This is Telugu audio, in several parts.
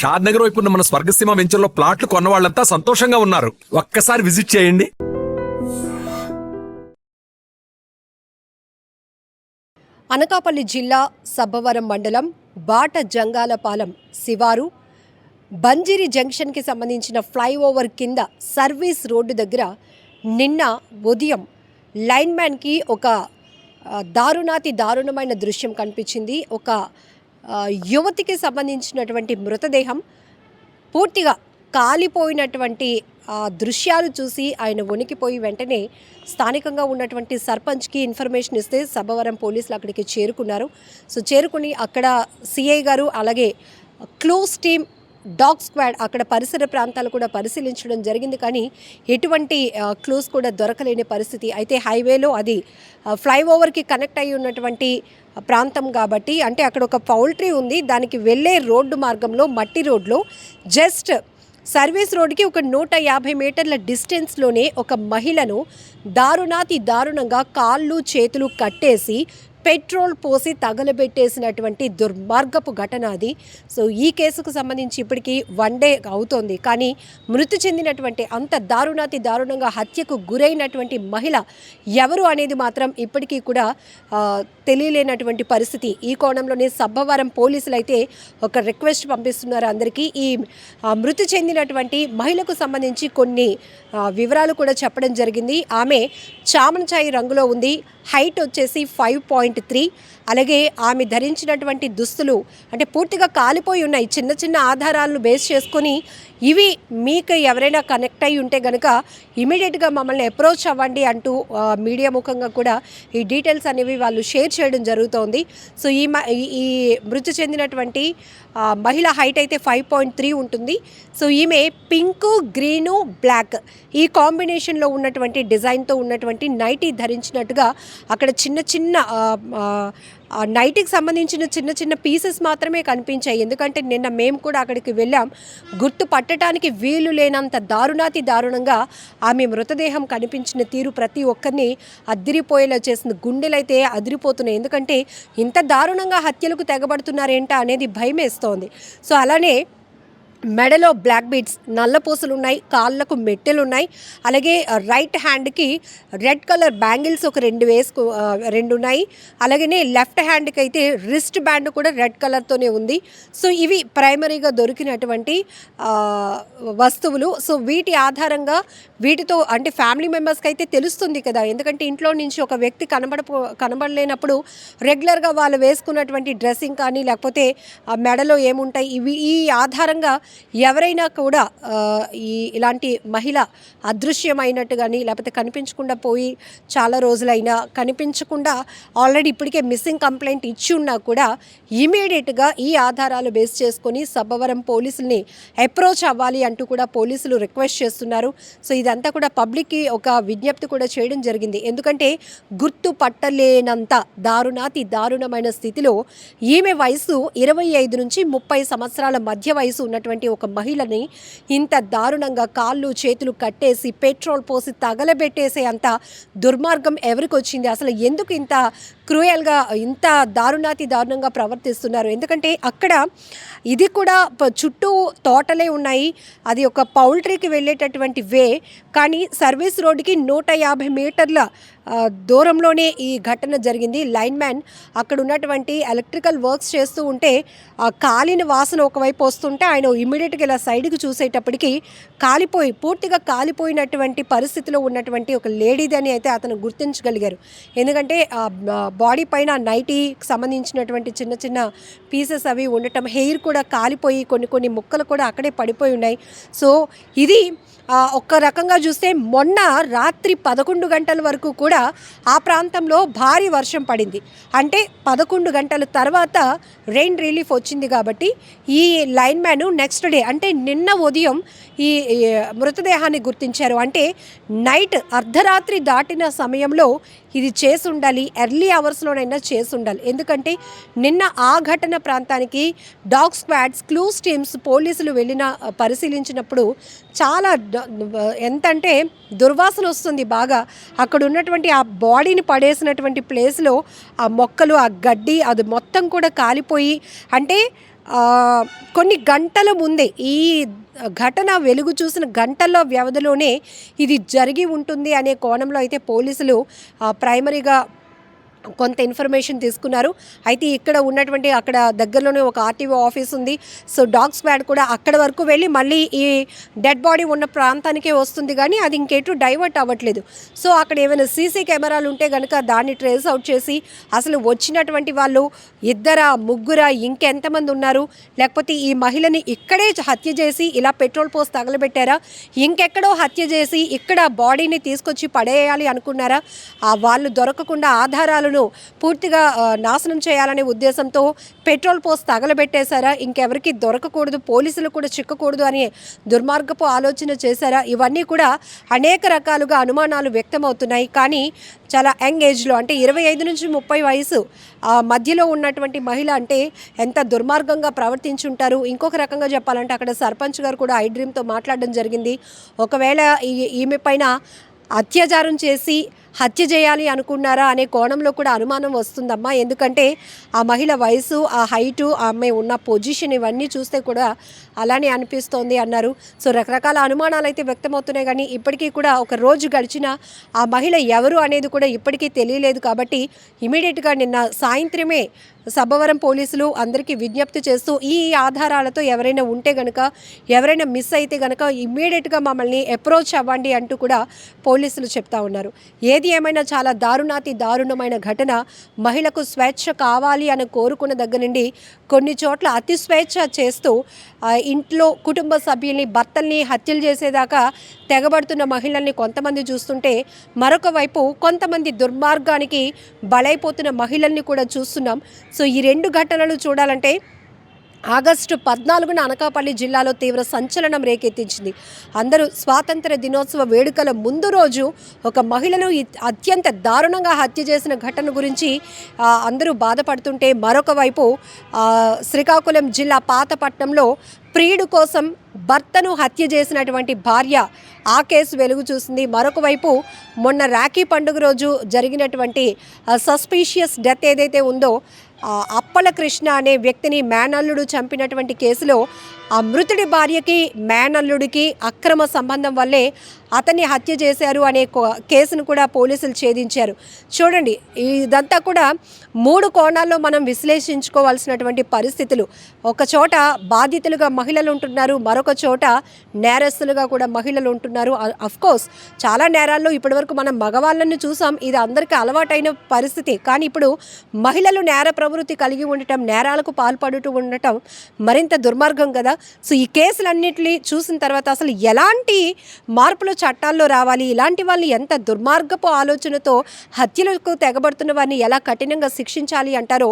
షాద్ నగర్ వైపు ఉన్న మన స్వర్గసీమ వెంచర్లో ప్లాట్లు కొన్న వాళ్ళంతా సంతోషంగా ఉన్నారు. ఒక్కసారి విజిట్ చేయండి. అనకాపల్లి జిల్లా సబ్బవరం మండలం బాట జంగాలపాలెం శివారు బంజీరి జంక్షన్కి సంబంధించిన ఫ్లైఓవర్ కింద సర్వీస్ రోడ్డు దగ్గర నిన్న ఉదయం లైన్మ్యాన్కి ఒక దారుణమైన దృశ్యం కనిపించింది. ఒక యువతికి సంబంధించినటువంటి మృతదేహం పూర్తిగా కాలిపోయినటువంటి దృశ్యాలు చూసి ఆయన వణికిపోయి వెంటనే స్థానికంగా ఉన్నటువంటి సర్పంచ్కి ఇన్ఫర్మేషన్ ఇస్తే సబ్బవరం పోలీసులు అక్కడికి చేరుకున్నారు. సో చేరుకుని అక్కడ సిఐ గారు అలాగే క్లోజ్ టీమ్ డాగ్ స్క్వాడ్ అక్కడ పరిసర ప్రాంతాలు కూడా పరిశీలించడం జరిగింది. కానీ ఎటువంటి క్లూస్ కూడా దొరకలేని పరిస్థితి. అయితే హైవేలో అది ఫ్లైఓవర్కి కనెక్ట్ అయి ఉన్నటువంటి ప్రాంతం కాబట్టి, అంటే అక్కడ ఒక పౌల్ట్రీ ఉంది, దానికి వెళ్ళే రోడ్డు మార్గంలో మట్టి రోడ్లో జస్ట్ సర్వీస్ రోడ్డుకి ఒక 150 మీటర్ల డిస్టెన్స్లోనే ఒక మహిళను దారుణంగా కాళ్ళు చేతులు కట్టేసి పెట్రోల్ పోసి తగలబెట్టేసినటువంటి దుర్మార్గపు ఘటన అది. సో ఈ కేసుకు సంబంధించి ఇప్పటికీ 1 డే అవుతోంది. కానీ మృతి చెందినటువంటి అంత దారుణంగా హత్యకు గురైనటువంటి మహిళ ఎవరు అనేది మాత్రం ఇప్పటికీ కూడా తెలియలేనటువంటి పరిస్థితి. ఈ కోణంలోనే సబ్బవరం పోలీసులు అయితే ఒక రిక్వెస్ట్ పంపిస్తున్నారు అందరికీ. ఈ మృతి చెందినటువంటి మహిళకు సంబంధించి కొన్ని వివరాలు కూడా చెప్పడం జరిగింది. ఆమె చామనచాయి రంగులో ఉంది, హైట్ వచ్చేసి 5.3. అలాగే ఆమె ధరించినటువంటి దుస్తులు అంటే పూర్తిగా కాలిపోయి ఉన్నాయి. చిన్న ఆధారాలను బేస్ చేసుకొని ఇవి మీకు ఎవరైనా కనెక్ట్ అయి ఉంటే కనుక ఇమీడియట్గా మమ్మల్ని అప్రోచ్ అవ్వండి అంటూ మీడియా ముఖంగా కూడా ఈ డీటెయిల్స్ అనేవి వాళ్ళు షేర్ చేయడం జరుగుతోంది. సో ఈ మృతి చెందినటువంటి మహిళ హైట్ అయితే 5.3 ఉంటుంది. సో ఈమె పింకు, గ్రీను, బ్లాక్ ఈ కాంబినేషన్లో ఉన్నటువంటి డిజైన్తో ఉన్నటువంటి నైటీ ధరించినట్టుగా అక్కడ చిన్న నైటీకి సంబంధించిన చిన్న పీసెస్ మాత్రమే కనిపించాయి. ఎందుకంటే నిన్న మేము కూడా అక్కడికి వెళ్ళాం. గుర్తు పట్టడానికి వీలు లేనంత దారుణంగా ఆమె మృతదేహం కనిపించిన తీరు ప్రతి ఒక్కరిని అదిరిపోయేలా చేసింది. గుండెలైతే అదిరిపోతున్నాయి. ఎందుకంటే ఇంత దారుణంగా హత్యలకు తెగబడుతున్నారేంటా అనేది భయం వేస్తోంది. సో అలానే మెడలో బ్లాక్ బీడ్స్, నల్లపూసలు ఉన్నాయి, కాళ్ళకు మెట్టెలు ఉన్నాయి. అలాగే రైట్ హ్యాండ్కి రెడ్ కలర్ బ్యాంగిల్స్ ఒక 2 ఉన్నాయి. అలాగే లెఫ్ట్ హ్యాండ్కి అయితే రిస్ట్ బ్యాండ్ కూడా రెడ్ కలర్తోనే ఉంది. సో ఇవి ప్రైమరీగా దొరికినటువంటి వస్తువులు. సో వీటి ఆధారంగా వీటితో అంటే ఫ్యామిలీ మెంబర్స్కి అయితే తెలుస్తుంది కదా, ఎందుకంటే ఇంట్లో నుంచి ఒక వ్యక్తి కనబడలేనప్పుడు రెగ్యులర్గా వాళ్ళు వేసుకున్నటువంటి డ్రెస్సింగ్ కానీ లేకపోతే మెడలో ఏముంటాయి ఈ ఆధారంగా ఎవరైనా కూడా ఇలాంటి మహిళ అదృశ్యమైనట్టు కానీ లేకపోతే కనిపించకుండా పోయి చాలా రోజులైనా కనిపించకుండా ఆల్రెడీ ఇప్పటికే మిస్సింగ్ కంప్లైంట్ ఇచ్చి ఉన్నా కూడా ఇమీడియట్గా ఈ ఆధారాలు బేస్ చేసుకొని సబ్బవరం పోలీసుల్ని అప్రోచ్ అవ్వాలి అంటూ కూడా పోలీసులు రిక్వెస్ట్ చేస్తున్నారు. సో ఇదంతా కూడా పబ్లిక్కి ఒక విజ్ఞప్తి కూడా చేయడం జరిగింది. ఎందుకంటే గుర్తు పట్టలేనంత దారుణమైన స్థితిలో ఈమె వయసు 25 నుంచి 30 సంవత్సరాల మధ్య వయసు ఉన్నటువంటి ఒక మహిళని ఇంత దారుణంగా కాళ్ళు చేతులు కట్టేసి పెట్రోల్ పోసి తగలబెట్టేసే అంత దుర్మార్గం ఎవరికి వచ్చింది? అసలు ఎందుకు ఇంత క్రూయల్గా ఇంత దారుణంగా ప్రవర్తిస్తున్నారు? ఎందుకంటే అక్కడ ఇది కూడా చుట్టూ తోటలే ఉన్నాయి, అది ఒక పౌల్ట్రీకి వెళ్ళేటటువంటి వే. కానీ సర్వీస్ రోడ్డుకి 150 మీటర్ల దూరంలోనే ఈ ఘటన జరిగింది. లైన్ మ్యాన్ అక్కడ ఉన్నటువంటి ఎలక్ట్రికల్ వర్క్స్ చేస్తూ ఉంటే కాలిన వాసన ఒకవైపు వస్తుంటే ఆయన ఇమ్మీడియట్గా ఇలా సైడ్కి చూసేటప్పటికి పూర్తిగా కాలిపోయినటువంటి పరిస్థితిలో ఉన్నటువంటి ఒక లేడీదని అయితే అతను గుర్తించగలిగారు. ఎందుకంటే బాడీ పైన నైటీకి సంబంధించినటువంటి చిన్న పీసెస్ అవి ఉండటం, హెయిర్ కూడా కాలిపోయి కొన్ని ముక్కలు కూడా అక్కడే పడిపోయి ఉన్నాయి. సో ఇది ఒక్క రకంగా చూస్తే మొన్న రాత్రి 11 గంటల వరకు కూడా ఆ ప్రాంతంలో భారీ వర్షం పడింది. అంటే 11 గంటల తర్వాత రెయిన్ రిలీఫ్ వచ్చింది కాబట్టి ఈ లైన్ మ్యాన్ నెక్స్ట్ డే అంటే నిన్న ఉదయం ఈ మృతదేహాన్ని గుర్తించారు. అంటే నైట్ అర్ధరాత్రి దాటిన సమయంలో ఇది చేసి ఉండాలి, ఎర్లీ అవర్స్లోనైనా చేసి ఉండాలి. ఎందుకంటే నిన్న ఆ ఘటన ప్రాంతానికి డాగ్ స్క్వాడ్స్, క్లూస్ టీమ్స్, పోలీసులు పరిశీలించినప్పుడు చాలా ఎంతంటే దుర్వాసన వస్తుంది బాగా. అక్కడ ఉన్నటువంటి ఆ బాడీని పడేసినటువంటి ప్లేస్లో ఆ మొక్కలు, ఆ గడ్డి అది మొత్తం కూడా కాలిపోయి, అంటే కొన్ని గంటల ముందే ఈ ఘటన వెలుగు చూసిన గంటల్లో వ్యవధిలోనే ఇది జరిగి ఉంటుంది అనే కోణంలో అయితే పోలీసులు ప్రైమరీగా కొంత ఇన్ఫర్మేషన్ తీసుకున్నారు. అయితే ఇక్కడ ఉన్నటువంటి అక్కడ దగ్గరలోనే ఒక ఆర్టీఓ ఆఫీస్ ఉంది. సో డాగ్ స్క్వాడ్ కూడా అక్కడ వరకు వెళ్ళి మళ్ళీ ఈ డెడ్ బాడీ ఉన్న ప్రాంతానికే వస్తుంది, కానీ అది ఇంకెటు డైవర్ట్ అవ్వట్లేదు. సో అక్కడ ఏమైనా సీసీ కెమెరాలు ఉంటే కనుక దాన్ని ట్రేస్ అవుట్ చేసి అసలు వచ్చినటువంటి వాళ్ళు ఇద్దరా ముగ్గురా ఇంకెంతమంది ఉన్నారు, లేకపోతే ఈ మహిళని ఇక్కడే హత్య చేసి ఇలా పెట్రోల్ పోసి తగలబెట్టారా, ఇంకెక్కడో హత్య చేసి ఇక్కడ బాడీని తీసుకొచ్చి పడేయాలి అనుకున్నారా, వాళ్ళు దొరకకుండా ఆధారాలను పూర్తిగా నాశనం చేయాలనే ఉద్దేశంతో పెట్రోల్ పోసి తగలబెట్టేశారా, ఇంకెవరికి దొరకకూడదు, పోలీసులు కూడా చిక్కకూడదు అనే దుర్మార్గపు ఆలోచన చేశారా, ఇవన్నీ కూడా అనేక రకాలుగా అనుమానాలు వ్యక్తమవుతున్నాయి. కానీ చాలా యంగ్ ఏజ్లో అంటే 25 నుంచి 30 వయసు మధ్యలో ఉన్నటువంటి మహిళ అంటే ఎంత దుర్మార్గంగా ప్రవర్తించుంటారు. ఇంకొక రకంగా చెప్పాలంటే అక్కడ సర్పంచ్ గారు కూడా ఐ డ్రీమ్తో మాట్లాడడం జరిగింది. ఒకవేళ ఈమె పైన అత్యాచారం చేసి హత్య చేయాలి అనుకున్నారా అనే కోణంలో కూడా అనుమానం వస్తుందమ్మా. ఎందుకంటే ఆ మహిళ వయసు, ఆ హైటు, ఆమె ఉన్న పొజిషన్ ఇవన్నీ చూస్తే కూడా అలానే అనిపిస్తోంది అన్నారు. సో రకరకాల అనుమానాలు అయితే వ్యక్తమవుతున్నాయి, కానీ ఇప్పటికీ కూడా ఒక రోజు గడిచినా ఆ మహిళ ఎవరు అనేది కూడా ఇప్పటికీ తెలియలేదు. కాబట్టి ఇమీడియట్గా నిన్న సాయంత్రమే సబ్బవరం పోలీసులు అందరికీ విజ్ఞప్తి చేస్తూ ఈ ఆధారాలతో ఎవరైనా ఉంటే గనక, ఎవరైనా మిస్ అయితే గనక ఇమ్మీడియట్గా మమ్మల్ని అప్రోచ్ అవ్వండి అంటూ కూడా పోలీసులు చెప్తా ఉన్నారు. ఏది ఏమైనా చాలా దారుణమైన ఘటన. మహిళకు స్వేచ్ఛ కావాలి అని కోరుకున్న దగ్గర నుండి కొన్ని చోట్ల అతి స్వేచ్ఛ చేస్తూ ఇంట్లో కుటుంబ సభ్యుల్ని, భర్తల్ని హత్యలు చేసేదాకా తెగబడుతున్న మహిళల్ని కొంతమంది చూస్తుంటే, మరొక వైపు కొంతమంది దుర్మార్గానికి బలైపోతున్న మహిళల్ని కూడా చూస్తున్నాం. సో ఈ రెండు ఘటనలు చూడాలంటే ఆగస్టు 14న అనకాపల్లి జిల్లాలో తీవ్ర సంచలనం రేకెత్తించింది. అందరూ స్వాతంత్ర దినోత్సవ వేడుకల ముందు రోజు ఒక మహిళను అత్యంత దారుణంగా హత్య చేసిన ఘటన గురించి అందరూ బాధపడుతుంటే, మరొక వైపు శ్రీకాకుళం జిల్లా పాతపట్నంలో ప్రియుడు కోసం భర్తను హత్య చేసినటువంటి భార్య, ఆ కేసు వెలుగు చూసింది. మరొక వైపు మొన్న రాఖీ పండుగ రోజు జరిగినటువంటి సస్పీషియస్ డెత్ ఏదైతే ఉందో, అప్పల కృష్ణ అనే వ్యక్తిని మేనల్లుడు చంపినటువంటి కేసులో ఆ మృతుడి భార్యకి మేనల్లుడికి అక్రమ సంబంధం వల్లే అతన్ని హత్య చేశారు అనే కేసును కూడా పోలీసులు ఛేదించారు. చూడండి, ఇదంతా కూడా 3 కోణాల్లో మనం విశ్లేషించుకోవాల్సినటువంటి పరిస్థితులు. ఒక చోట బాధితులుగా మహిళలు ఉంటున్నారు, మరొక చోట నేరస్తులుగా కూడా మహిళలు ఉంటున్నారు. అఫ్కోర్స్ చాలా నేరాల్లో ఇప్పటివరకు మనం మగవాళ్ళని చూసాం, ఇది అందరికీ అలవాటైన పరిస్థితి. కానీ ఇప్పుడు మహిళలు నేర ప్రవృత్తి కలిగి ఉండటం, నేరాలకు పాల్పడుతూ ఉండటం మరింత దుర్మార్గం కదా. సో ఈ కేసులన్నింటినీ చూసిన తర్వాత అసలు ఎలాంటి మార్పులు చట్టాల్లో రావాలి, ఇలాంటి వాళ్ళు ఎంత దుర్మార్గపు ఆలోచనతో హత్యలకు తెగబడుతున్న వారిని ఎలా కఠినంగా శిక్షించాలి అంటారో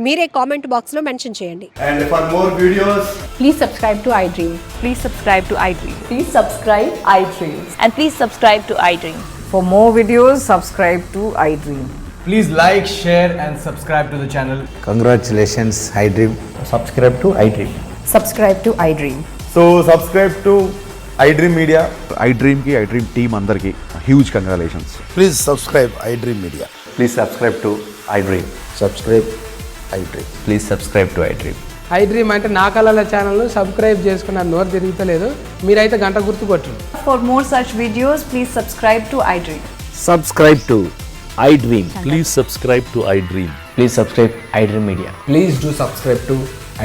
మీరే కామెంట్ బాక్స్లో మెన్షన్ చేయండి. And for more videos, Please subscribe to iDream. Please subscribe to iDream. Please subscribe iDream. And please subscribe to iDream. For more videos, subscribe to iDream. please like, share and subscribe to the channel. Congratulations, iDream. subscribe to iDream. Subscribe to iDream. So subscribe to iDream Media. iDream team అందరికి huge congratulations. Please subscribe iDream Media. Please subscribe to iDream. Subscribe iDream. Please subscribe to iDream. I dream అంటే నా కళల ఛానల్ను సబ్స్క్రైబ్ చేసుకున్న నోరు తిరుగుతలేదు, మీరైతే గంట గుర్తు కొట్టండి. For more such videos, please subscribe to iDream. Subscribe to iDream. Please subscribe to iDream. Please subscribe iDream Media. Please do subscribe to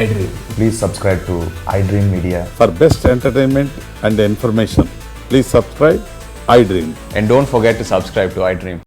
iDream. Please subscribe to iDream Media. For best entertainment and information, please subscribe iDream. And don't forget to subscribe to iDream.